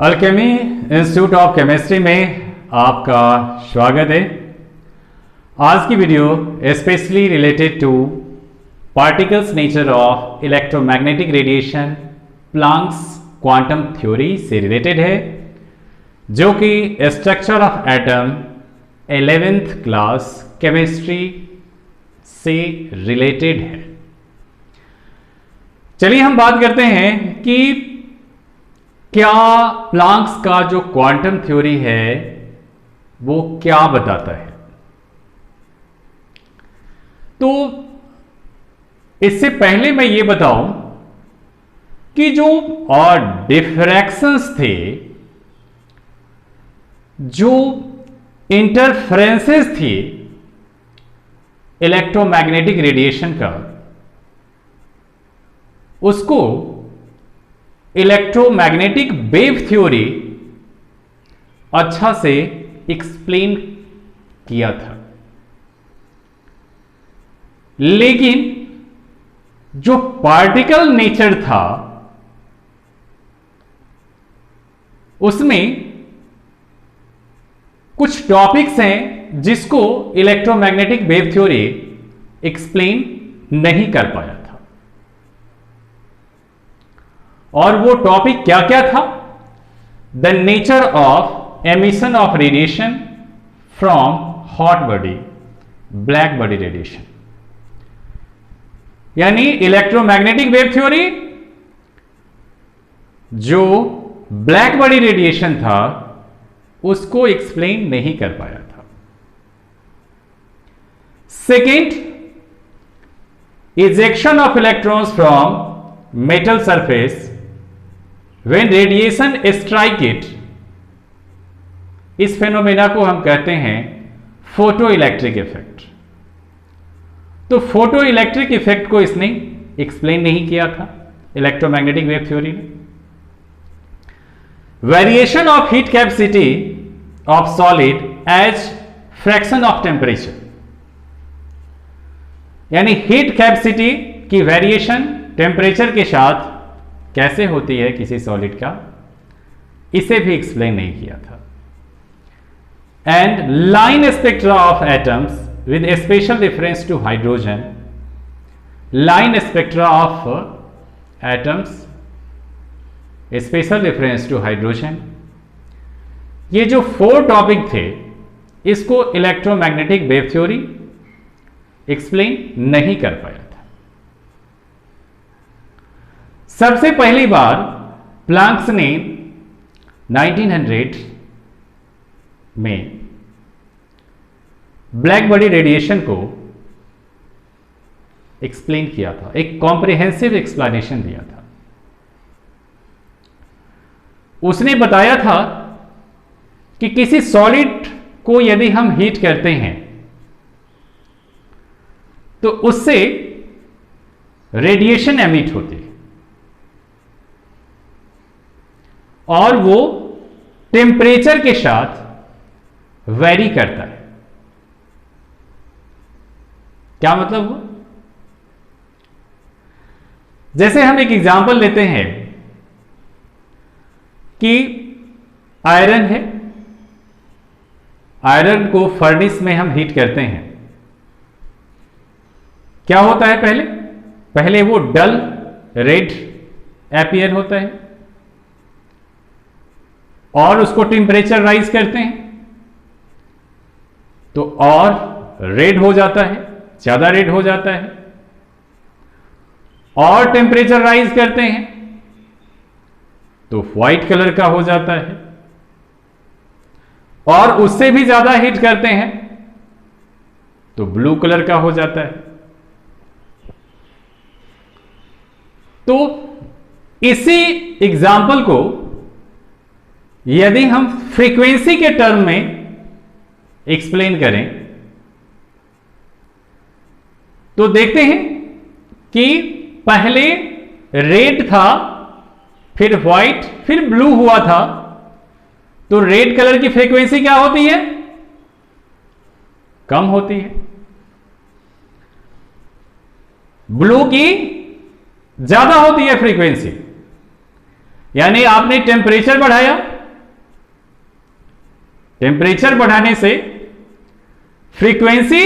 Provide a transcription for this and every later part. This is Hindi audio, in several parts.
अल्केमी इंस्टीट्यूट ऑफ केमिस्ट्री में आपका स्वागत है। आज की video specially related two particles nature of electromagnetic radiation Planck's quantum theory से रिलेटेड है, जो कि structure of atom 11th class chemistry से रिलेटेड है। चलिए हम बात करते हैं कि क्या प्लांक्स का जो क्वांटम थ्योरी है वो क्या बताता है। तो इससे पहले मैं ये बताऊं कि जो और डिफ्रैक्शंस थे, जो इंटरफेरेंसेस थी इलेक्ट्रोमैग्नेटिक रेडिएशन का, उसको इलेक्ट्रोमैग्नेटिक वेव थ्योरी अच्छा से एक्सप्लेन किया था। लेकिन जो पार्टिकल नेचर था उसमें कुछ टॉपिक्स हैं जिसको इलेक्ट्रोमैग्नेटिक वेव थ्योरी एक्सप्लेन नहीं कर पाया था। और वो टॉपिक क्या क्या था? The nature of emission of radiation from hot body, black body radiation, यानी इलेक्ट्रोमैग्नेटिक वेव थ्योरी जो ब्लैक बॉडी रेडिएशन था उसको एक्सप्लेन नहीं कर पाया था। Second, ejection of electrons from metal surface when radiation strike it, इस फेनोमेना को हम कहते हैं फोटो इलेक्ट्रिक इफेक्ट। तो फोटो इलेक्ट्रिक इफेक्ट को इसने एक्सप्लेन नहीं किया था इलेक्ट्रोमैग्नेटिक वेव थ्योरी ने। Variation of heat capacity of solid as fraction of temperature, यानी हीट कैपेसिटी की वेरिएशन टेम्परेचर के साथ कैसे होती है किसी सॉलिड का, इसे भी एक्सप्लेन नहीं किया था। And line spectra of atoms with special reference to hydrogen, line spectra of atoms special reference to hydrogen, ये जो 4 टॉपिक थे इसको इलेक्ट्रोमैग्नेटिक वेव थ्योरी एक्सप्लेन नहीं कर पाया था। सबसे पहली बार प्लांक्स ने 1900 में ब्लैक बॉडी रेडिएशन को एक्सप्लेन किया था, एक कॉम्प्रिहेंसिव एक्सप्लेनेशन दिया था। उसने बताया था कि किसी सॉलिड को यदि हम हीट करते हैं तो उससे रेडिएशन एमिट होती है और वो टेम्परेचर के साथ वेरी करता है। क्या मतलब वो? जैसे हम एक एग्जांपल लेते हैं कि आयरन है, आयरन को फर्नेस में हम हीट करते हैं। क्या होता है? पहले वो डल रेड अपीयर होता है और उसको टेम्परेचर राइज करते हैं तो और रेड हो जाता है, ज्यादा रेड हो जाता है, और टेम्परेचर राइज करते हैं तो व्हाइट कलर का हो जाता है, और उससे भी ज्यादा हीट करते हैं तो ब्लू कलर का हो जाता है। तो इसी एग्जाम्पल को यदि हम फ्रीक्वेंसी के टर्म में एक्सप्लेन करें तो देखते हैं कि पहले रेड था, फिर व्हाइट, फिर ब्लू हुआ था। तो रेड कलर की फ्रीक्वेंसी क्या होती है? कम होती है। ब्लू की ज्यादा होती है फ्रीक्वेंसी। यानी आपने टेम्परेचर बढ़ाया टेम्परेचर बढ़ाने से फ्रीक्वेंसी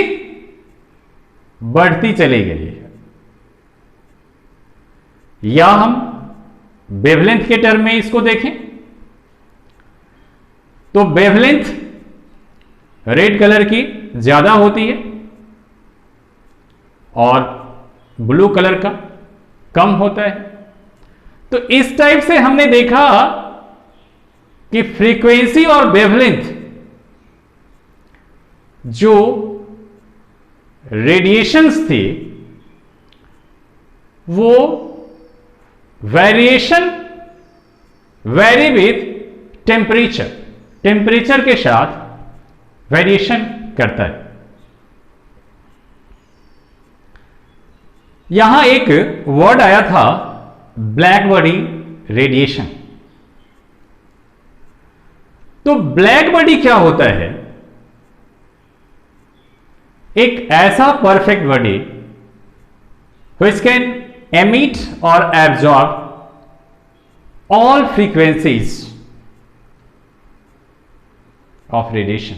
बढ़ती चली गई है, या हम वेवलेंथ के टर्म में इसको देखें तो वेवलेंथ रेड कलर की ज्यादा होती है और ब्लू कलर का कम होता है। तो इस टाइप से हमने देखा कि फ्रीक्वेंसी और वेवलेंथ जो रेडिएशंस थी वो variation very with temperature, temperature के साथ वेरिएशन करता है। यहां एक वर्ड आया था ब्लैक बॉडी रेडिएशन। तो ब्लैक बॉडी क्या होता है? एक ऐसा perfect body which can emit or absorb all frequencies of radiation।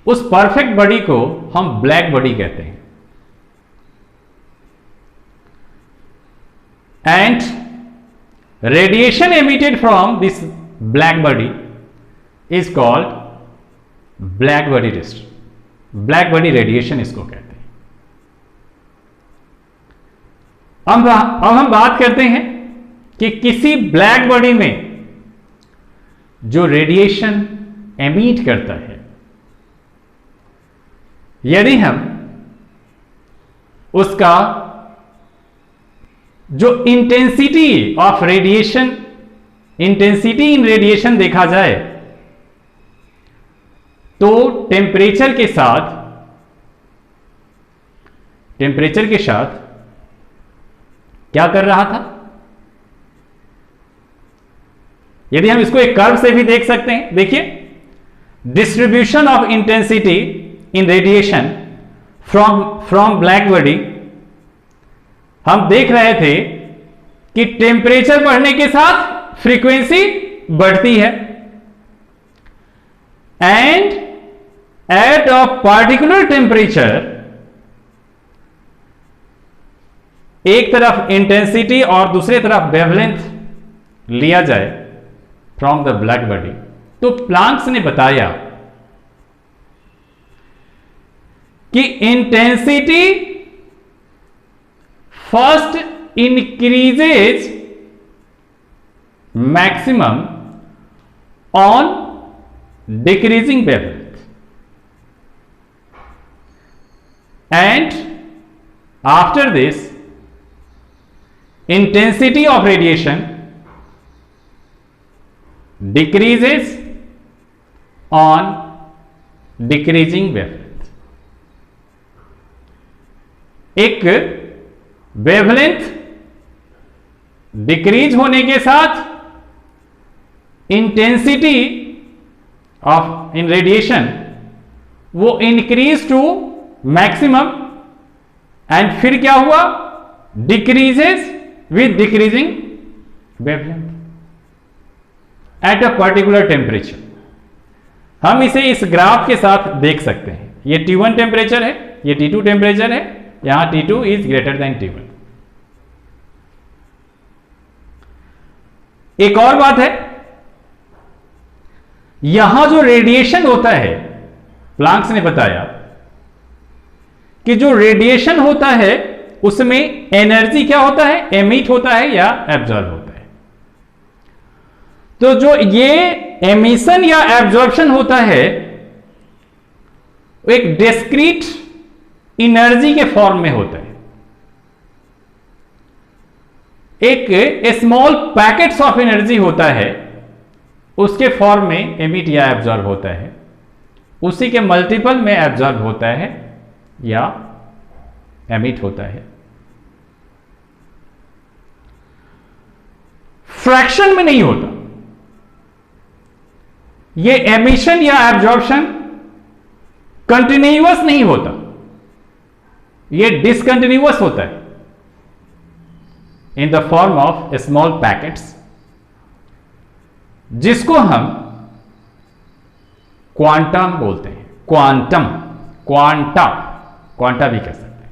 उस परफेक्ट बॉडी को हम ब्लैक बॉडी कहते हैं। And radiation emitted from this black body is called black body rest, black body radiation इसको कहते हैं। अब हम बात करते हैं कि किसी ब्लैक बॉडी में जो रेडिएशन एमिट करता है, यदि हम उसका जो intensity of radiation, intensity in radiation देखा जाए तो टेम्परेचर के साथ क्या कर रहा था? यदि हम इसको एक कर्व से भी देख सकते हैं, देखिए distribution of intensity in radiation from black body. हम देख रहे थे कि टेम्परेचर बढ़ने के साथ फ्रीक्वेंसी बढ़ती है and at a particular temperature एक तरफ इंटेंसिटी और दूसरी तरफ वेवलेंथ लिया जाए फ्रॉम द ब्लैक बॉडी, तो प्लांक्स ने बताया कि intensity first increases maximum on decreasing wavelength and after this intensity of radiation decreases on decreasing wavelength। एक वेवलेंथ डिक्रीज होने के साथ इंटेंसिटी ऑफ इन रेडिएशन वो इंक्रीज टू मैक्सिमम एंड फिर क्या हुआ? Decreases with decreasing wavelength at a particular temperature. हम इसे इस ग्राफ के साथ देख सकते हैं। ये T1 टेम्परेचर है, ये T2 टेम्परेचर है, यहां T2 is greater than T1। एक और बात है, यहां जो रेडिएशन होता है, प्लांक्स ने बताया कि जो रेडिएशन होता है उसमें एनर्जी क्या होता है? एमिट होता है या एब्जॉर्ब होता है। तो जो ये एमिशन या एब्जॉर्प्शन होता है वो एक डिस्क्रीट एनर्जी के फॉर्म में होता है। एक स्मॉल पैकेट्स ऑफ एनर्जी होता है, उसके फॉर्म में एमिट या एब्जॉर्ब होता है, उसी के मल्टीपल में एब्जॉर्ब होता है या एमिट होता है। फ्रैक्शन में नहीं होता। ये एमिशन या एब्जॉर्प्शन कंटिन्यूअस नहीं होता, ये डिसकंटिन्यूअस होता है in the form of small packets, जिसको हम क्वांटम बोलते हैं, क्वांटम, क्वांटा, क्वांटा भी कह सकते हैं।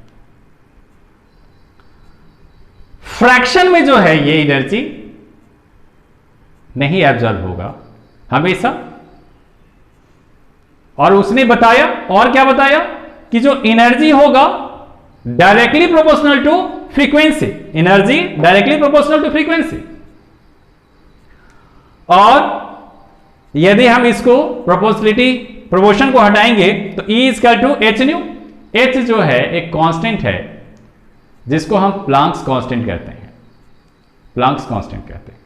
फ्रैक्शन में जो है ये एनर्जी नहीं एब्जॉर्ब होगा हमेशा। और उसने बताया, और क्या बताया, कि जो एनर्जी होगा directly proportional to frequency, energy directly proportional to frequency. और यदि हम इसको प्रोपोर्शनलिटी प्रोपोर्शन को हटाएंगे तो E equal to H nu. H जो है एक कांस्टेंट है जिसको हम प्लांक्स कांस्टेंट कहते हैं, प्लांक्स कांस्टेंट कहते हैं।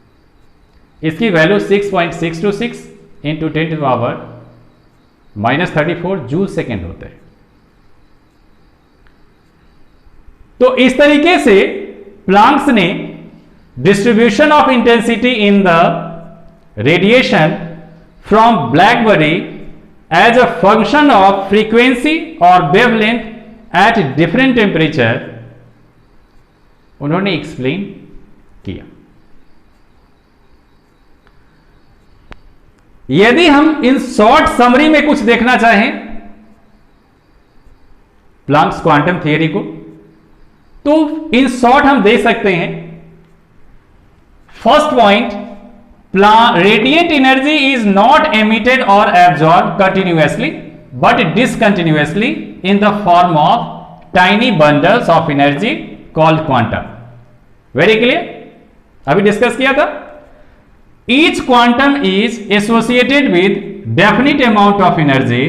इसकी value 6.626 into 10 to power -34 joule second होते हैं। तो इस तरीके से प्लांक्स ने distribution of intensity in the radiation from black body as a function of frequency और वेवलेंथ एट डिफरेंट टेम्परेचर उन्होंने एक्सप्लेन किया। यदि हम इन शॉर्ट समरी में कुछ देखना चाहें प्लांक्स क्वांटम थियरी को, तो इन शॉर्ट हम दे सकते हैं। First point, radiant energy is not emitted or absorbed continuously but discontinuously in the form of tiny bundles of energy called quanta. Very clear? अभी डिस्कस किया था। Each quantum is associated with definite amount of energy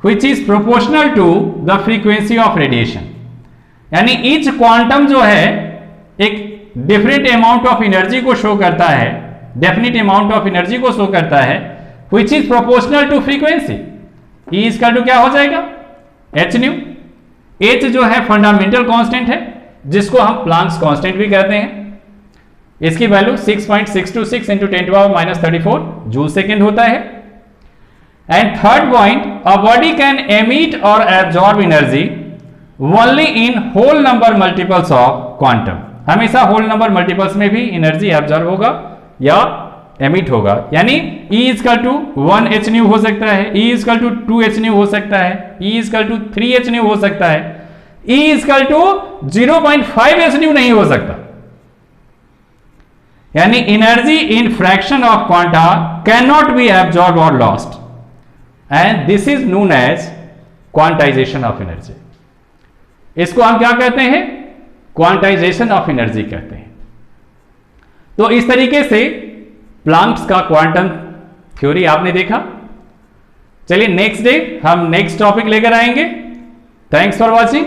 which is proportional to the frequency of radiation. यानी each quantum जो है एक डिफरेंट अमाउंट ऑफ एनर्जी को शो करता है, डेफिनेट अमाउंट ऑफ एनर्जी को शो करता है which is proportional to frequency. E इसका टू क्या हो जाएगा, एच न्यू। एच जो है फंडामेंटल कांस्टेंट है जिसको हम प्लांक्स कांस्टेंट भी कहते हैं। इसकी value 6.626 into 10 to power -34 joule second होता है। And third point, a body can emit और absorb energy only in whole number multiples of quantum. हमेशा होल नंबर मल्टीपल्स में भी एनर्जी एब्जॉर्ब होगा या एमिट होगा। यानी E equal to 1 h nu हो सकता है, E equal to 2 h nu हो सकता है, E equal to 3 h nu हो सकता है, E equal to 0.5 h nu नहीं हो सकता। यानी energy in fraction of quanta can not be absorb और lost and this is known as quantization of energy. इसको हम क्या कहते हैं, क्वांटाइजेशन ऑफ एनर्जी कहते हैं। तो इस तरीके से प्लांक्स का क्वांटम थ्योरी आपने देखा। चलिए नेक्स्ट डे हम नेक्स्ट टॉपिक लेकर आएंगे। Thanks for watching.